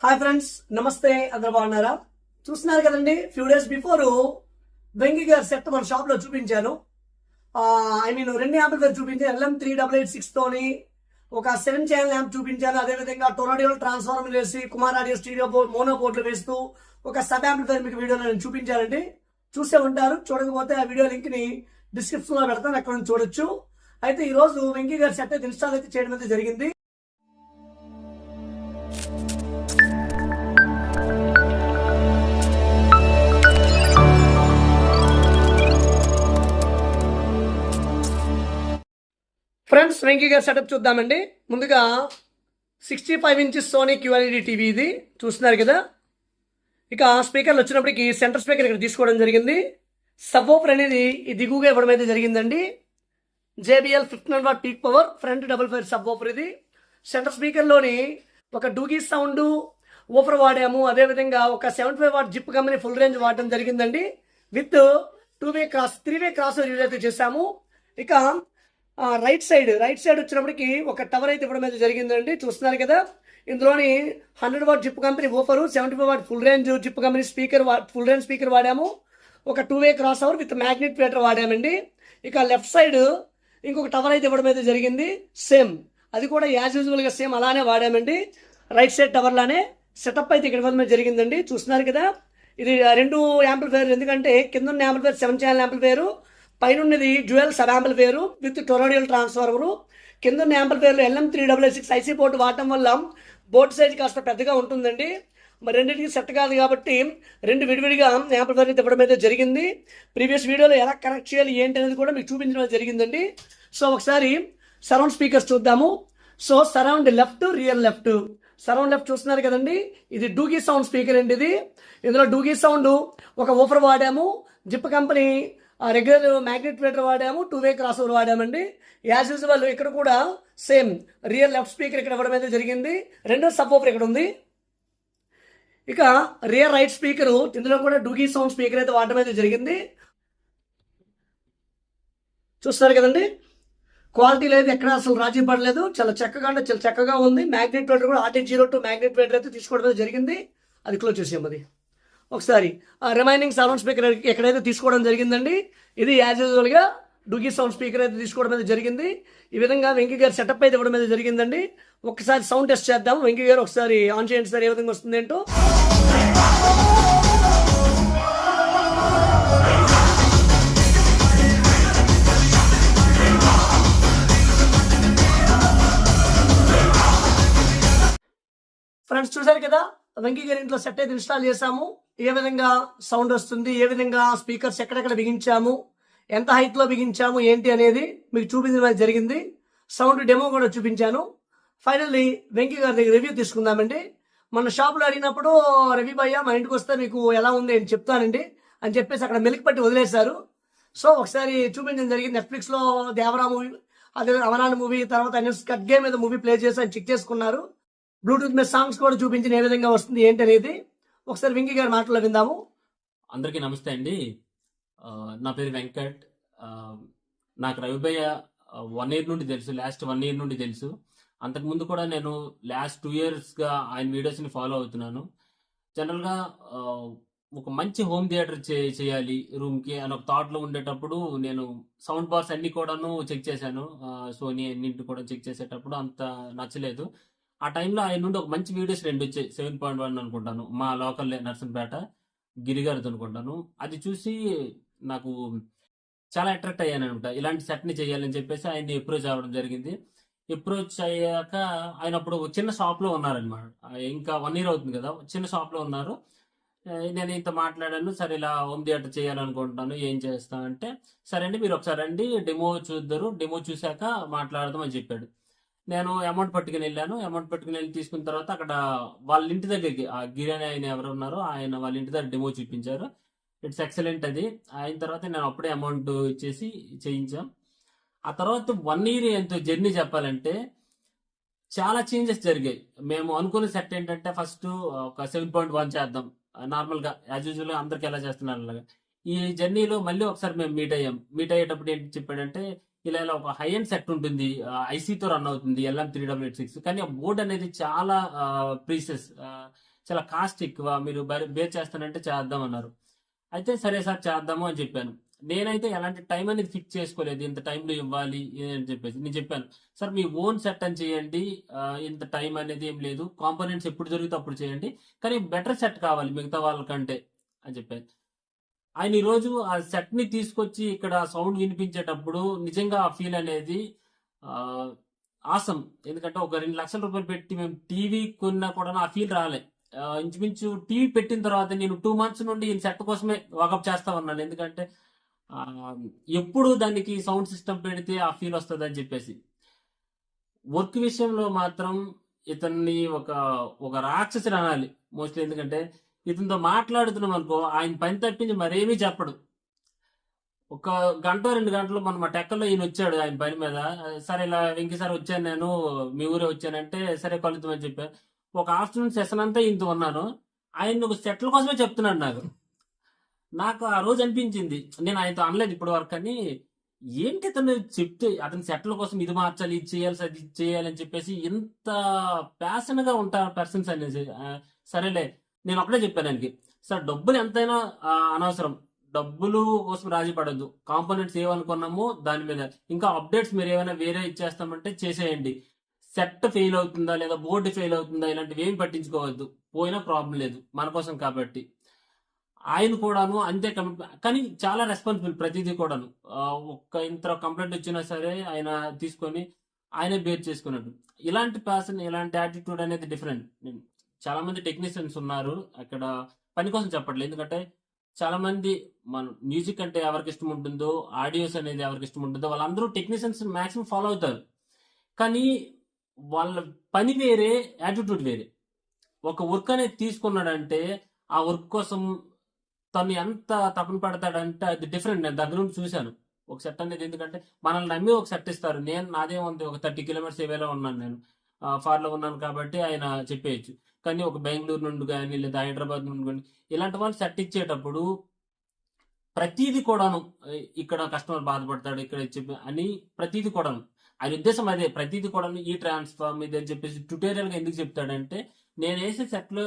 Hi friends, నమస్తే. అందరూ బాగున్నారా? చూస్తున్నారు కదండి, ఫ్యూ డేస్ బిఫోర్ వెంకీ గారి సెట్ మన షాప్ లో చూపించాను. రెండు యాంప్లిఫైర్ చూపించాను. LM3886 తోని ఒక 7 ఛానల్ ల్యాంప్ చూపించాను. అదేవిధంగా టొరాడియోల్ ట్రాన్స్ఫార్మర్ వేసి కుమార్ ఆడియో స్టీరియో మోనో బోర్డులు వేస్తూ ఒక సబ్ యాంప్లిఫైర్ మీకు వీడియోలో నేను చూపించానండి. చూసే ఉంటారు. చూడకపోతే ఆ వీడియో లింక్ ని డిస్క్రిప్షన్ లో పెడతాను, అక్కడ నుంచి చూడొచ్చు. అయితే ఈ రోజు వెంకీ గారి సెట్ అయితే ఇన్స్టాల్ అయితే చేయడం అయితే జరిగింది. ఫ్రెండ్స్, వెంకీ గారి సెటప్ చూద్దామండి. ముందుగా 65 ఇంచెస్ సోనీ QLED టీవీ ఇది చూస్తున్నారు కదా. ఇక స్పీకర్లు వచ్చినప్పటికి సెంటర్ స్పీకర్ ఇక్కడ తీసుకోవడం జరిగింది. సబ్ వూఫర్ అనేది ఈ దిగువగా ఇవ్వడం అయితే జరిగిందండి. JBL 1500 what peak power front double fire sub woofer ఇది. సెంటర్ స్పీకర్లోని ఒక డూగీ సౌండ్ వూఫర్ వాడాము. అదేవిధంగా ఒక 75 what Zip company full range వాడడం జరిగిందండి. విత్ 3-వే క్రాస్ యూజ్ అయితే చేశాము. ఇక రైట్ సైడ్ వచ్చినప్పటికి ఒక టవర్ అయితే ఇవ్వడం అయితే జరిగిందండి. చూస్తున్నారు కదా. ఇందులోని 100 watt Zip company woofer, 75 watt full range Zip company full range speaker వాడాము. ఒక two way crossover with magnet platter వాడామండి. ఇక లెఫ్ట్ సైడ్ ఇంకొక టవర్ అయితే ఇవ్వడం అయితే జరిగింది. సేమ్ అది కూడా యాజ్ యూజువల్గా సేమ్ అలానే వాడామండి. రైట్ సైడ్ టవర్ లానే సెటప్ అయితే ఇక్కడ ఇవ్వడం జరిగిందండి. చూస్తున్నారు కదా. ఇది 2 యాంప్లిఫైర్, ఎందుకంటే కింద ఉన్న యాంప్లిఫైర్ 7 ఛానల్ యాంప్లిఫైర్, పైన ఉన్నది dual sub amplifier with toroidal transformer. కింద ఉన్న యాంప్లిఫైర్లో LM3886 IC పోర్ట్ వాడటం వల్ల బోర్డ్ సైజ్ కాస్త పెద్దగా ఉంటుందండి. మరి రెండింటికి సెట్ కాదు కాబట్టి 2 విడివిడిగా యాంప్లిఫైర్ అయితే ఇవ్వడం అయితే జరిగింది. ప్రీవియస్ వీడియోలో ఎలా కనెక్ట్ చేయాలి ఏంటి అనేది కూడా మీకు చూపించడం జరిగిందండి. సో ఒకసారి సరౌండ్ స్పీకర్స్ చూద్దాము. So surround left, real left. Surround left చూస్తున్నారు కదండి. ఇది డూగీ సౌండ్ స్పీకర్ అండి. ఇందులో డూగీ సౌండ్ ఒక వూఫర్ వాడాము. జిప్ కంపెనీ రెగ్యులర్ మ్యాగ్నెట్ ప్లేటర్ వాడాము. 2-వే క్రాస్ ఓవర్ వాడామండి. యాజ్ యూజువల్ ఇక్కడ కూడా సేమ్ రియల్ లెఫ్ట్ స్పీకర్ ఇక్కడ ఇవ్వడం అయితే జరిగింది. 2 సబ్ వూఫర్ ఇక్కడ ఉంది. ఇక రియర్ రైట్ స్పీకర్, ఇందులో కూడా డూగీ సౌండ్ స్పీకర్ అయితే వాడడం అయితే జరిగింది. చూస్తారు కదండి. క్వాలిటీలో అయితే ఎక్కడ అసలు రాజీ పడలేదు. చాలా చక్కగా అంటే చాలా చక్కగా ఉంది. మ్యాగ్నెట్ ప్లేటర్ కూడా RT02 మ్యాగ్నెట్ ప్లేటర్ అయితే తీసుకోవడం అయితే జరిగింది. అది క్లోజ్ చేసాం. అది ఒకసారి రిమైనింగ్ సరౌండ్ స్పీకర్ ఎక్కడైతే తీసుకోవడం జరిగిందండి. ఇది యాజ్ యూజువల్గా డూగీ సౌండ్ స్పీకర్ అయితే తీసుకోవడం అయితే జరిగింది. ఈ విధంగా వెంకీ గారు సెటప్ అయితే ఇవ్వడం అయితే జరిగిందండి. ఒకసారి సౌండ్ టెస్ట్ చేద్దాం. వెంకీ గారు ఒకసారి ఆన్ చేయండి సార్, ఏ విధంగా వస్తుంది ఏంటో. ఫ్రెండ్స్, చూసారు కదా, వెంకీ గారి ఇంట్లో సెట్ అయితే ఇన్స్టాల్ చేశాము. ఏ విధంగా సౌండ్ వస్తుంది, ఏ విధంగా స్పీకర్స్ ఎక్కడెక్కడ బిగించాము, ఎంత హైట్ లో బిగించాము ఏంటి అనేది మీకు చూపించడం జరిగింది. సౌండ్ డెమో కూడా చూపించాను. ఫైనల్లీ వెంకీ గారి దగ్గర రివ్యూ తీసుకుందామండి. మన షాప్లో అడిగినప్పుడు రవి భయ్య మా ఇంటికి వస్తే మీకు ఎలా ఉంది అని చెప్తానండి అని చెప్పేసి అక్కడ మెలికి పట్టి వదిలేశారు. సో ఒకసారి చూపించడం జరిగింది. నెట్ఫ్లిక్స్లో దేవరా మూవీ, అదే అవనాన్ మూవీ, తర్వాత స్కట్ గేమ్ మీద మూవీ ప్లే చేసి అని చెక్ చేసుకున్నారు. బ్లూటూత్ మీద సాంగ్స్ కూడా చూపించిన ఏ విధంగా వస్తుంది ఏంటి అనేది ఒకసారి వెంకీ గారి మాటల్లో విందాము. అందరికీ నమస్తే అండి. నా పేరు వెంకట్. నాకు రవిభయ్య 1 ఇయర్ నుండి తెలుసు, లాస్ట్ 1 ఇయర్ నుండి తెలుసు. అంతకుముందు కూడా నేను లాస్ట్ 2 ఇయర్స్గా ఆయన వీడియోస్ని ఫాలో అవుతున్నాను. జనరల్గా ఒక మంచి హోమ్ థియేటర్ చేయాలి రూమ్కి అని ఒక థాట్లో ఉండేటప్పుడు నేను సౌండ్ బార్స్ అన్ని కూడాను చెక్ చేశాను. సోనీ అన్నింటి కూడా చెక్ చేసేటప్పుడు అంత నచ్చలేదు. ఆ టైంలో ఆయన నుండి ఒక మంచి వీడియోస్ 2 వచ్చాయి. 7.1 అనుకుంటాను, మా లోకల్ నర్సంపేట గిరిగారితో అనుకుంటాను. అది చూసి నాకు చాలా అట్రాక్ట్ అయ్యాను అనమాట. ఇలాంటి సెట్ని చేయాలని చెప్పేసి ఆయన్ని అప్రోచ్ అవ్వడం జరిగింది. అప్రోచ్ అయ్యాక ఆయన అప్పుడు ఒక చిన్న షాప్లో ఉన్నారనమాట. ఇంకా 1 ఇయర్ అవుతుంది కదా, చిన్న షాప్లో ఉన్నారు. నేను ఇంత మాట్లాడాను, సరే ఇలా హోమ్ థియేటర్ చేయాలనుకుంటున్నాను, ఏం చేస్తా అంటే, సరే అండి మీరు ఒకసారి రండి డెమో చూద్దరు, డెమో చూశాక మాట్లాడదాం అని చెప్పాడు. నేను అమౌంట్ పట్టుకుని వెళ్ళాను. అమౌంట్ పట్టుకుని వెళ్ళి తీసుకున్న తర్వాత అక్కడ వాళ్ళ ఇంటి దగ్గరికి ఆ గిరిని ఆయన ఎవరు ఉన్నారో ఆయన వాళ్ళ ఇంటి దగ్గర డెమో చూపించారు. It's excellent. అది అయిన తర్వాత నేను అప్పుడే అమౌంట్ ఇచ్చేసి చేయించాం. ఆ తర్వాత 1 ఇయర్ ఎంతో జర్నీ చెప్పాలంటే చాలా చేంజెస్ జరిగాయి. మేము అనుకున్న సెట్ ఏంటంటే ఫస్ట్ ఒక 7.1 చేద్దాం నార్మల్గా యాజ్ యూజువల్గా అందరికి ఎలా చేస్తున్నారు అలాగా. ఈ జర్నీలో మళ్ళీ ఒకసారి మేము మీట్ అయ్యాం. మీట్ అయ్యేటప్పుడు ఏంటి చెప్పాడంటే, ఇలా ఒక హై ఎండ్ సెట్ ఉంటుంది, ఐసీతో రన్ అవుతుంది, LM3886. కానీ ఆ బోర్డ్ అనేది చాలా ప్రీసెస్, చాలా కాస్ట్ ఎక్కువ, మీరు బేర్ చేస్తానంటే చేద్దాం అన్నారు. అయితే సరే సార్ చేద్దాము అని చెప్పాను. నేనైతే ఎలాంటి టైం అనేది ఫిక్స్ చేసుకోలేదు, ఇంత టైంలో ఇవ్వాలి అని చెప్పేసి. నేను చెప్పాను, సార్ మీ ఓన్ సెట్ అని చేయండి, ఇంత టైం అనేది ఏం లేదు, కాంపోనెంట్స్ ఎప్పుడు దొరికితే అప్పుడు చేయండి, కానీ బెటర్ సెట్ కావాలి మిగతా వాళ్ళకంటే అని చెప్పాను. ఆయన ఈరోజు ఆ సెట్ని తీసుకొచ్చి ఇక్కడ సౌండ్ వినిపించేటప్పుడు నిజంగా ఆ ఫీల్ అనేది ఆసం. ఎందుకంటే ఒక 2 లక్షల రూపాయలు పెట్టి మేము టీవీ కొన్నా కూడా ఆ ఫీల్ రాలే. ఇంచుమించు టీవీ పెట్టిన తర్వాత నేను 2 మంత్స్ నుండి ఈ సెట్ కోసమే వాకప్ చేస్తా ఉన్నాను. ఎందుకంటే ఆ, ఎప్పుడు దానికి సౌండ్ సిస్టమ్ పెడితే ఆ ఫీల్ వస్తుంది అని చెప్పేసి. వర్క్ విషయంలో మాత్రం ఇతన్ని ఒక ఒక రాక్షసుడు అనాలి మోస్ట్లీ. ఎందుకంటే ఇతనితో మాట్లాడుతున్నాం అనుకో, ఆయన పని తప్పించి మరేమీ చెప్పడు. ఒక గంట 2 గంటలు మన టెక్కల్లో ఈయన వచ్చాడు ఆయన పని మీద. సరే ఇలా వెంకీ సార్ వచ్చాను, నేను మీ ఊరే వచ్చానంటే సరే కలుద్దామని చెప్పాను. ఒక ఆఫ్టర్నూన్ సెషన్ అంతా ఈయనతో ఉన్నాను. ఆయన ఒక సెట్ల కోసమే చెప్తున్నాడు నాకు ఆ రోజు అనిపించింది, నేను ఆయనతో అనలేదు ఇప్పటి వరకు, కానీ ఏంటి అతను చెప్తే అతని సెట్ల కోసం ఇది మార్చాలి, ఇది చేయాలి, అది చేయాలి అని చెప్పేసి ఎంత ప్యాషన్ గా ఉంటారు పర్సన్స్ అనేసి. సరేలే, నేను ఒకటే చెప్పాను ఆయనకి, సార్ డబ్బులు ఎంతైనా అనవసరం, డబ్బులు కోసం రాజీ పడద్దు, కాంపోనెంట్స్ ఏమనుకున్నామో దాని మీద ఇంకా అప్డేట్స్ మీరు ఏమైనా వేరే ఇచ్చేస్తామంటే చేసేయండి. సెట్ ఫెయిల్ అవుతుందా లేదా బోర్డు ఫెయిల్ అవుతుందా ఇలాంటివి ఏమి పట్టించుకోవద్దు, పోయినా ప్రాబ్లం లేదు మన కోసం కాబట్టి. ఆయన కూడాను అంతే కానీ చాలా రెస్పాన్సిబుల్ ప్రతిదీ కూడాను. ఒక్క ఇంత కంప్లైంట్ వచ్చినా సరే ఆయన తీసుకొని ఆయనే బేర్ చేసుకున్నట్టు. ఇలాంటి పర్సన్, ఇలాంటి యాటిట్యూడ్ అనేది డిఫరెంట్. చాలా మంది టెక్నీషియన్స్ ఉన్నారు అక్కడ, పని కోసం చెప్పట్లేదు. ఎందుకంటే చాలా మంది మన మ్యూజిక్ అంటే ఎవరికి ఇష్టం ఉంటుందో, ఆడియోస్ అనేది ఎవరికి ఇష్టం ఉంటుందో వాళ్ళందరూ టెక్నీషియన్స్ మాక్సిమం ఫాలో అవుతారు. కానీ వాళ్ళ పని వేరే, యాటిట్యూడ్ వేరే. ఒక వర్క్ అనేది తీసుకున్నాడంటే ఆ వర్క్ కోసం తను ఎంత తపన పడతాడంటే అది డిఫరెంట్. నేను దగ్గర నుండి చూశాను ఒక సెట్ అనేది. ఎందుకంటే మనల్ని నమ్మి ఒక సెట్ ఇస్తారు. నాదే ఉంది, ఒక 30 కిలోమీటర్స్ ఏవేలో ఉన్నాను నేను, ఫార్లో ఉన్నాను కాబట్టి ఆయన చెప్పేయచ్చు. కానీ ఒక బెంగళూరు నుండి కానీ లేదా హైదరాబాద్ నుండి కానీ ఇలాంటి వాళ్ళు సెట్ ఇచ్చేటప్పుడు ప్రతిదీ కూడాను, ఇక్కడ కస్టమర్ బాధపడతాడు ఇక్కడ చెప్పి అని ప్రతిదీ కూడాను ఆయన ఉద్దేశం అదే. ప్రతిదీ కూడాను ఈ ట్రాన్స్ఫార్మ్ ఇది అని చెప్పేసి ట్యూటోరియల్ గా ఎందుకు చెప్తాడంటే, నేను వేసే సెట్ లో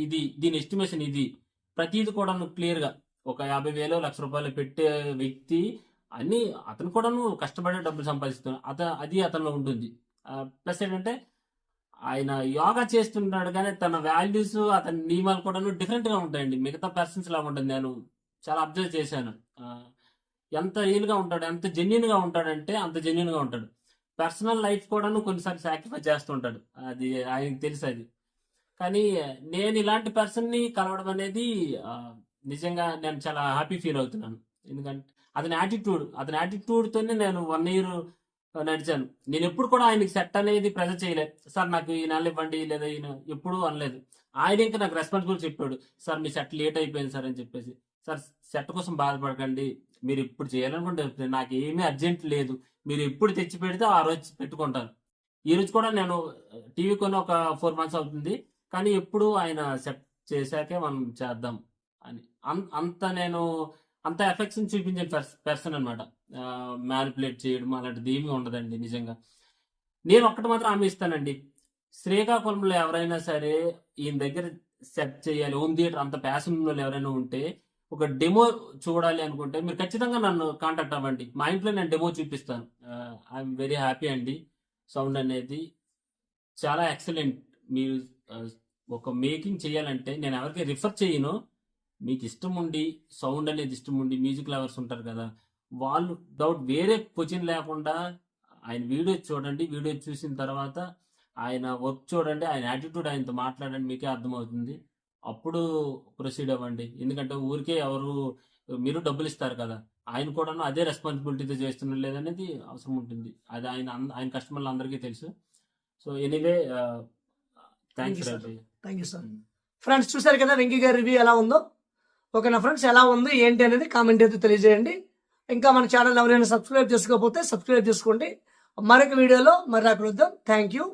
ఇది, దీని ఎస్టిమేషన్ ఇది, ప్రతిదీ కూడాను క్లియర్ గా. ఒక 50,000 1,00,000 రూపాయలు పెట్టే వ్యక్తి అన్ని అతను కూడాను కష్టపడే డబ్బులు సంపాదిస్తున్నాడు, అది అతనిలో ఉంటుంది. ప్లస్ ఏంటంటే ఆయన యోగా చేస్తుంటాడు కానీ తన వాల్యూస్, అతని నియమాలు కూడాను డిఫరెంట్ గా ఉంటాయండి. మిగతా పర్సన్స్ లాగా ఉంటుంది. నేను చాలా అబ్జర్వ్ చేశాను. ఎంత రియల్ గా ఉంటాడు, ఎంత జెన్యున్ గా ఉంటాడంటే అంత జెన్యున్ గా ఉంటాడు. పర్సనల్ లైఫ్ కూడాను కొన్నిసార్లు సాక్రిఫైస్ చేస్తుంటాడు, అది ఆయనకి తెలుసు అది. కానీ నేను ఇలాంటి పర్సన్ ని కలవడం అనేది నిజంగా నేను చాలా హ్యాపీ ఫీల్ అవుతున్నాను. ఎందుకంటే అతని యాటిట్యూడ్ తోనే నేను 1 year నడిచాను. నేను ఎప్పుడు కూడా ఆయనకి సెట్ అనేది ప్రెజర్ చేయలేదు. సార్ నాకు ఈ నెల ఇవ్వండి లేదా ఈయన ఎప్పుడు అనలేదు. ఆయన ఇంకా నాకు రెస్పాన్సిబుల్ చెప్పాడు, సార్ మీ సెట్ లేట్ అయిపోయింది సార్ అని చెప్పేసి. సార్ సెట్ కోసం బాధపడకండి, మీరు ఇప్పుడు చేయాలనుకుంటే నాకు ఏమీ అర్జెంట్ లేదు, మీరు ఎప్పుడు తెచ్చి పెడితే ఆ రోజు పెట్టుకుంటాను. ఈ రోజు కూడా నేను టీవీ కొని ఒక 4 months అవుతుంది, కానీ ఎప్పుడు ఆయన సెట్ చేశాకే మనం చేద్దాం అని అంత ఎఫెక్షన్ చూపించే పర్సన్ అనమాట. మ్యానిపులేట్ చేయడం అలాంటిది ఏమీ ఉండదండి. నిజంగా నేను ఒక్కటి మాత్రం హామీ ఇస్తానండి, శ్రీకాకుళంలో ఎవరైనా సరే ఈయన దగ్గర సెట్ చేయాలి, హోమ్ థియేటర్ అంత ప్యాషన్ వాళ్ళు ఎవరైనా ఉంటే, ఒక డెమో చూడాలి అనుకుంటే మీరు ఖచ్చితంగా నన్ను కాంటాక్ట్ అవ్వండి. మా ఇంట్లో నేను డెమో చూపిస్తాను. ఐఎమ్ వెరీ హ్యాపీ అండి. సౌండ్ అనేది చాలా ఎక్సలెంట్. మీరు ఒక మేకింగ్ చేయాలంటే నేను ఎవరికి రిఫర్ చేయను. మీకు ఇష్టం ఉండి, సౌండ్ అనేది ఇష్టం ఉండి, మ్యూజిక్ లవర్స్ ఉంటారు కదా, వాళ్ళు డౌట్ వేరే క్వశ్చన్ లేకుండా ఆయన వీడియో చూడండి. వీడియో చూసిన తర్వాత ఆయన వర్క్ చూడండి, ఆయన యాటిట్యూడ్, ఆయనతో మాట్లాడండి, మీకే అర్థమవుతుంది. అప్పుడు ప్రొసీడ్ అవ్వండి. ఎందుకంటే ఊరికే మీరు డబ్బులు ఇస్తారు కదా, ఆయన కూడా అదే రెస్పాన్సిబిలిటీతో చేస్తున్నారు లేదనేది అవసరం ఉంటుంది. అది ఆయన కస్టమర్లు అందరికీ తెలుసు. So anyway, thanks. Thank you sir. Friends చూసారు కదా వెంకీ గారి రివ్యూ ఎలా ఉందో. ఓకేనా ఫ్రెండ్స్, ఎలా ఉంది ఏంటి అనేది కామెంట్ అయితే తెలియజేయండి. ఇంకా మన ఛానల్ ఎవరైనా సబ్స్క్రైబ్ చేసుకోకపోతే సబ్స్క్రైబ్ చేసుకోండి. మరొక వీడియోలో మరి కలుద్దాం. Thank you.